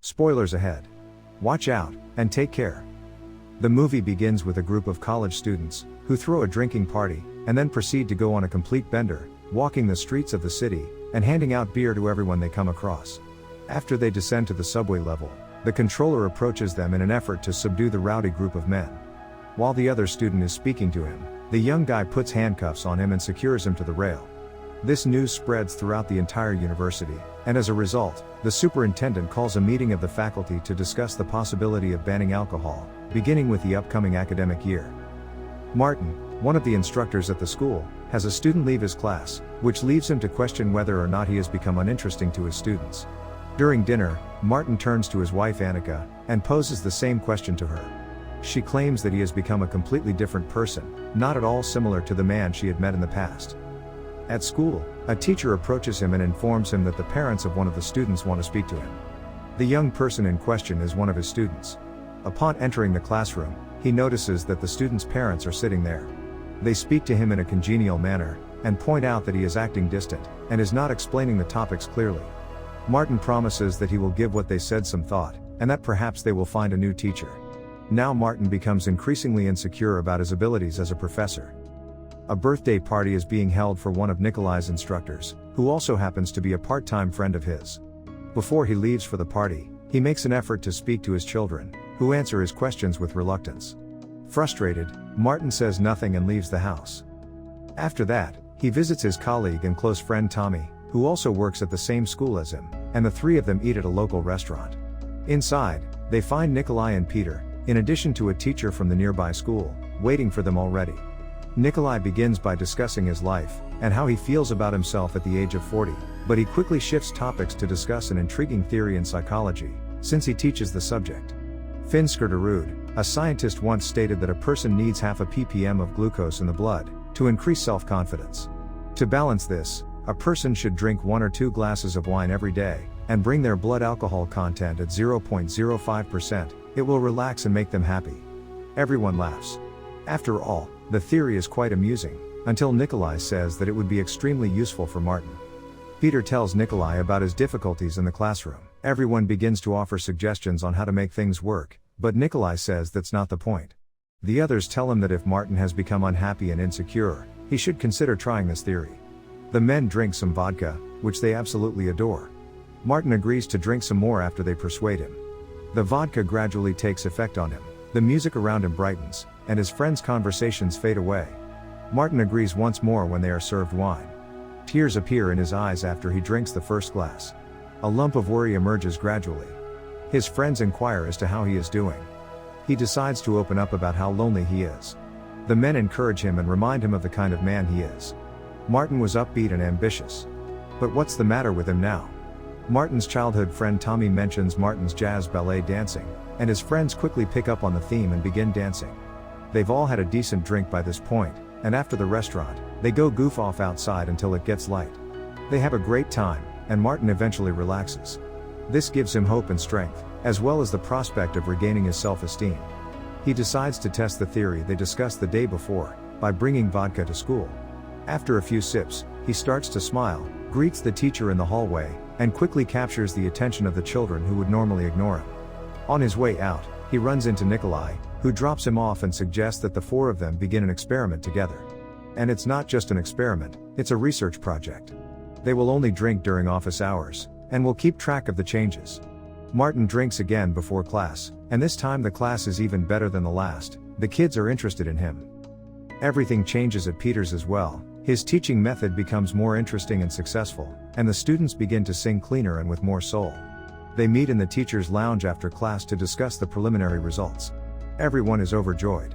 Spoilers ahead. Watch out, and take care. The movie begins with a group of college students, who throw a drinking party, and then proceed to go on a complete bender, walking the streets of the city, and handing out beer to everyone they come across. After they descend to the subway level, the controller approaches them in an effort to subdue the rowdy group of men. While the other student is speaking to him, the young guy puts handcuffs on him and secures him to the rail. This news spreads throughout the entire university, and as a result, the superintendent calls a meeting of the faculty to discuss the possibility of banning alcohol, beginning with the upcoming academic year. Martin, one of the instructors at the school, has a student leave his class, which leaves him to question whether or not he has become uninteresting to his students. During dinner, Martin turns to his wife Annika, and poses the same question to her. She claims that he has become a completely different person, not at all similar to the man she had met in the past. At school, a teacher approaches him and informs him that the parents of one of the students want to speak to him. The young person in question is one of his students. Upon entering the classroom, he notices that the student's parents are sitting there. They speak to him in a congenial manner, and point out that he is acting distant, and is not explaining the topics clearly. Martin promises that he will give what they said some thought, and that perhaps they will find a new teacher. Now Martin becomes increasingly insecure about his abilities as a professor. A birthday party is being held for one of Nikolai's instructors, who also happens to be a part-time friend of his. Before he leaves for the party, he makes an effort to speak to his children, who answer his questions with reluctance. Frustrated, Martin says nothing and leaves the house. After that, he visits his colleague and close friend Tommy, who also works at the same school as him, and the three of them eat at a local restaurant. Inside, they find Nikolai and Peter, in addition to a teacher from the nearby school, waiting for them already. Nikolai begins by discussing his life, and how he feels about himself at the age of 40, but he quickly shifts topics to discuss an intriguing theory in psychology, since he teaches the subject. Finn Skirderud, a scientist, once stated that a person needs half a ppm of glucose in the blood, to increase self-confidence. To balance this, a person should drink 1 or 2 glasses of wine every day, and bring their blood alcohol content at 0.05%, it will relax and make them happy. Everyone laughs. After all, the theory is quite amusing, until Nikolai says that it would be extremely useful for Martin. Peter tells Nikolai about his difficulties in the classroom. Everyone begins to offer suggestions on how to make things work, but Nikolai says that's not the point. The others tell him that if Martin has become unhappy and insecure, he should consider trying this theory. The men drink some vodka, which they absolutely adore. Martin agrees to drink some more after they persuade him. The vodka gradually takes effect on him, the music around him brightens, and his friends' conversations fade away. Martin agrees once more when they are served wine. Tears appear in his eyes after he drinks the first glass. A lump of worry emerges gradually. His friends inquire as to how he is doing. He decides to open up about how lonely he is. The men encourage him and remind him of the kind of man he is. Martin was upbeat and ambitious. But what's the matter with him now? Martin's childhood friend Tommy mentions Martin's jazz ballet dancing, and his friends quickly pick up on the theme and begin dancing. They've all had a decent drink by this point, and after the restaurant, they go goof off outside until it gets light. They have a great time, and Martin eventually relaxes. This gives him hope and strength, as well as the prospect of regaining his self-esteem. He decides to test the theory they discussed the day before, by bringing vodka to school. After a few sips, he starts to smile, greets the teacher in the hallway, and quickly captures the attention of the children who would normally ignore him. On his way out, he runs into Nikolai, who drops him off and suggests that the four of them begin an experiment together. And it's not just an experiment, it's a research project. They will only drink during office hours, and will keep track of the changes. Martin drinks again before class, and this time the class is even better than the last. The kids are interested in him. Everything changes at Peter's as well. His teaching method becomes more interesting and successful, and the students begin to sing cleaner and with more soul. They meet in the teacher's lounge after class to discuss the preliminary results. Everyone is overjoyed.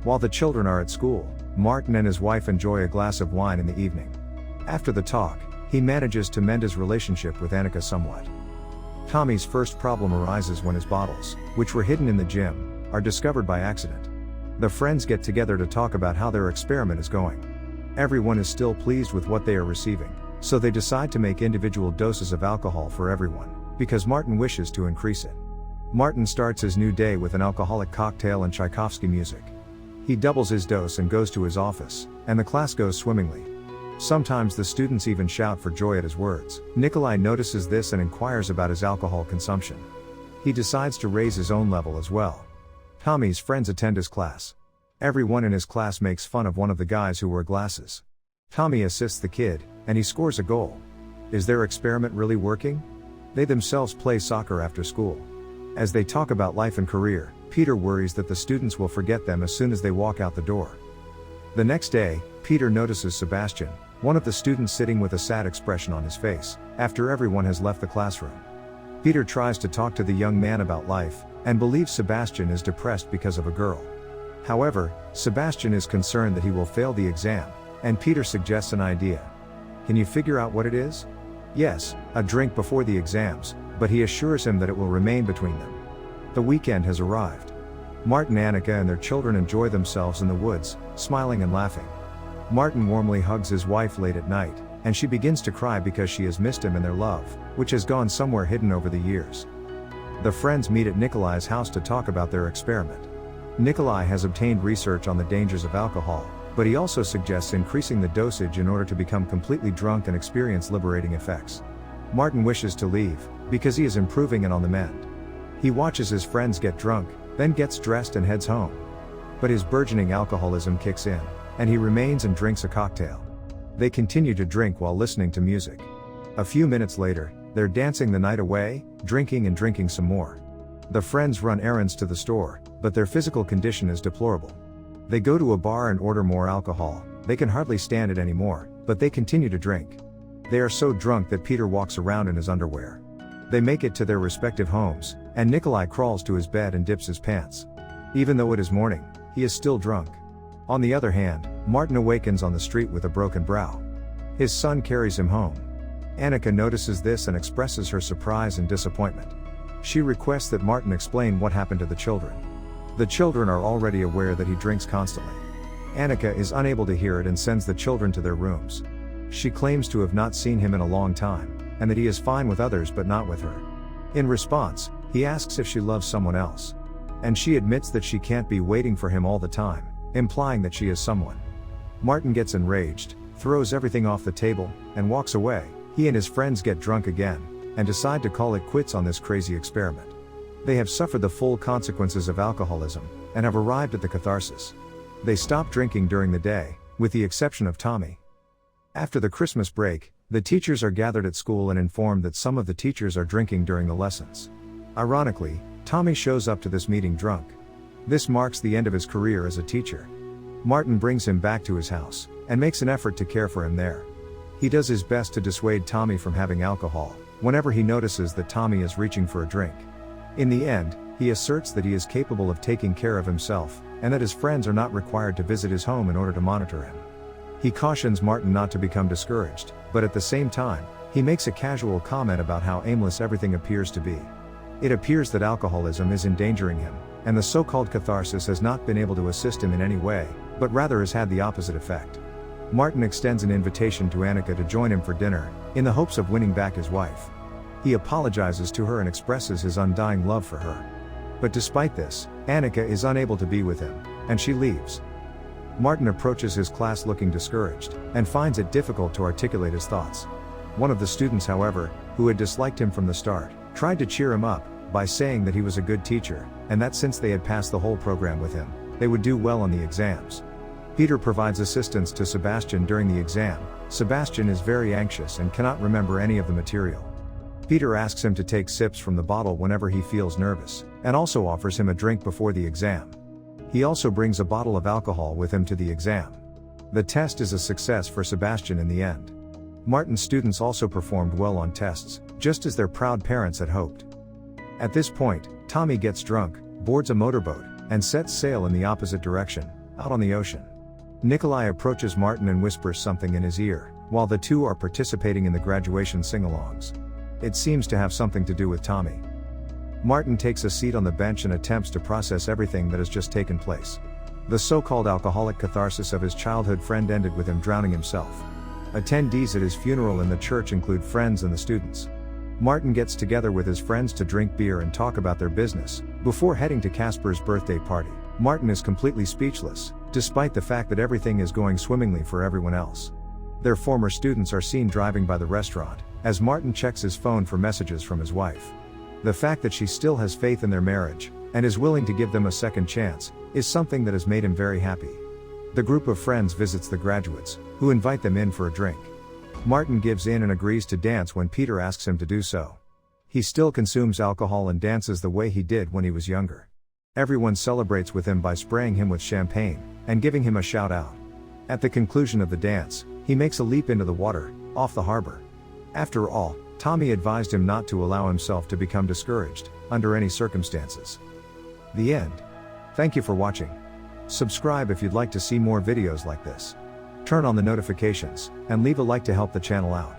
While the children are at school, Martin and his wife enjoy a glass of wine in the evening. After the talk, he manages to mend his relationship with Annika somewhat. Tommy's first problem arises when his bottles, which were hidden in the gym, are discovered by accident. The friends get together to talk about how their experiment is going. Everyone is still pleased with what they are receiving, so they decide to make individual doses of alcohol for everyone, because Martin wishes to increase it. Martin starts his new day with an alcoholic cocktail and Tchaikovsky music. He doubles his dose and goes to his office, and the class goes swimmingly. Sometimes the students even shout for joy at his words. Nikolai notices this and inquires about his alcohol consumption. He decides to raise his own level as well. Tommy's friends attend his class. Everyone in his class makes fun of one of the guys who wear glasses. Tommy assists the kid, and he scores a goal. Is their experiment really working? They themselves play soccer after school. As they talk about life and career, Peter worries that the students will forget them as soon as they walk out the door. The next day, Peter notices Sebastian, one of the students, sitting with a sad expression on his face, after everyone has left the classroom. Peter tries to talk to the young man about life, and believes Sebastian is depressed because of a girl. However, Sebastian is concerned that he will fail the exam, and Peter suggests an idea. Can you figure out what it is? Yes, a drink before the exams, but he assures him that it will remain between them. The weekend has arrived. Martin, Annika and their children enjoy themselves in the woods, smiling and laughing. Martin warmly hugs his wife late at night, and she begins to cry because she has missed him and their love, which has gone somewhere hidden over the years. The friends meet at Nikolai's house to talk about their experiment. Nikolai has obtained research on the dangers of alcohol, but he also suggests increasing the dosage in order to become completely drunk and experience liberating effects. Martin wishes to leave, because he is improving and on the mend. He watches his friends get drunk, then gets dressed and heads home. But his burgeoning alcoholism kicks in, and he remains and drinks a cocktail. They continue to drink while listening to music. A few minutes later, they're dancing the night away, drinking and drinking some more. The friends run errands to the store, but their physical condition is deplorable. They go to a bar and order more alcohol. They can hardly stand it anymore, but they continue to drink. They are so drunk that Peter walks around in his underwear. They make it to their respective homes, and Nikolai crawls to his bed and dips his pants. Even though it is morning, he is still drunk. On the other hand, Martin awakens on the street with a broken brow. His son carries him home. Annika notices this and expresses her surprise and disappointment. She requests that Martin explain what happened to the children. The children are already aware that he drinks constantly. Annika is unable to hear it and sends the children to their rooms. She claims to have not seen him in a long time, and that he is fine with others but not with her. In response, he asks if she loves someone else. And she admits that she can't be waiting for him all the time, implying that she is someone. Martin gets enraged, throws everything off the table, and walks away. He and his friends get drunk again, and decide to call it quits on this crazy experiment. They have suffered the full consequences of alcoholism, and have arrived at the catharsis. They stop drinking during the day, with the exception of Tommy. After the Christmas break, the teachers are gathered at school and informed that some of the teachers are drinking during the lessons. Ironically, Tommy shows up to this meeting drunk. This marks the end of his career as a teacher. Martin brings him back to his house, and makes an effort to care for him there. He does his best to dissuade Tommy from having alcohol, whenever he notices that Tommy is reaching for a drink. In the end, he asserts that he is capable of taking care of himself, and that his friends are not required to visit his home in order to monitor him. He cautions Martin not to become discouraged, but at the same time, he makes a casual comment about how aimless everything appears to be. It appears that alcoholism is endangering him, and the so-called catharsis has not been able to assist him in any way, but rather has had the opposite effect. Martin extends an invitation to Annika to join him for dinner, in the hopes of winning back his wife. He apologizes to her and expresses his undying love for her. But despite this, Annika is unable to be with him, and she leaves. Martin approaches his class looking discouraged, and finds it difficult to articulate his thoughts. One of the students, however, who had disliked him from the start, tried to cheer him up, by saying that he was a good teacher, and that since they had passed the whole program with him, they would do well on the exams. Peter provides assistance to Sebastian during the exam. Sebastian is very anxious and cannot remember any of the material. Peter asks him to take sips from the bottle whenever he feels nervous, and also offers him a drink before the exam. He also brings a bottle of alcohol with him to the exam. The test is a success for Sebastian in the end. Martin's students also performed well on tests, just as their proud parents had hoped. At this point, Tommy gets drunk, boards a motorboat, and sets sail in the opposite direction, out on the ocean. Nikolai approaches Martin and whispers something in his ear, while the two are participating in the graduation sing-alongs. It seems to have something to do with Tommy. Martin takes a seat on the bench and attempts to process everything that has just taken place. The so-called alcoholic catharsis of his childhood friend ended with him drowning himself. Attendees at his funeral in the church include friends and the students. Martin gets together with his friends to drink beer and talk about their business, before heading to Casper's birthday party. Martin is completely speechless, despite the fact that everything is going swimmingly for everyone else. Their former students are seen driving by the restaurant, as Martin checks his phone for messages from his wife. The fact that she still has faith in their marriage, and is willing to give them a second chance, is something that has made him very happy. The group of friends visits the graduates, who invite them in for a drink. Martin gives in and agrees to dance when Peter asks him to do so. He still consumes alcohol and dances the way he did when he was younger. Everyone celebrates with him by spraying him with champagne, and giving him a shout out. At the conclusion of the dance, he makes a leap into the water, off the harbor. After all, Tommy advised him not to allow himself to become discouraged, under any circumstances. The end. Thank you for watching. Subscribe if you'd like to see more videos like this. Turn on the notifications, and leave a like to help the channel out.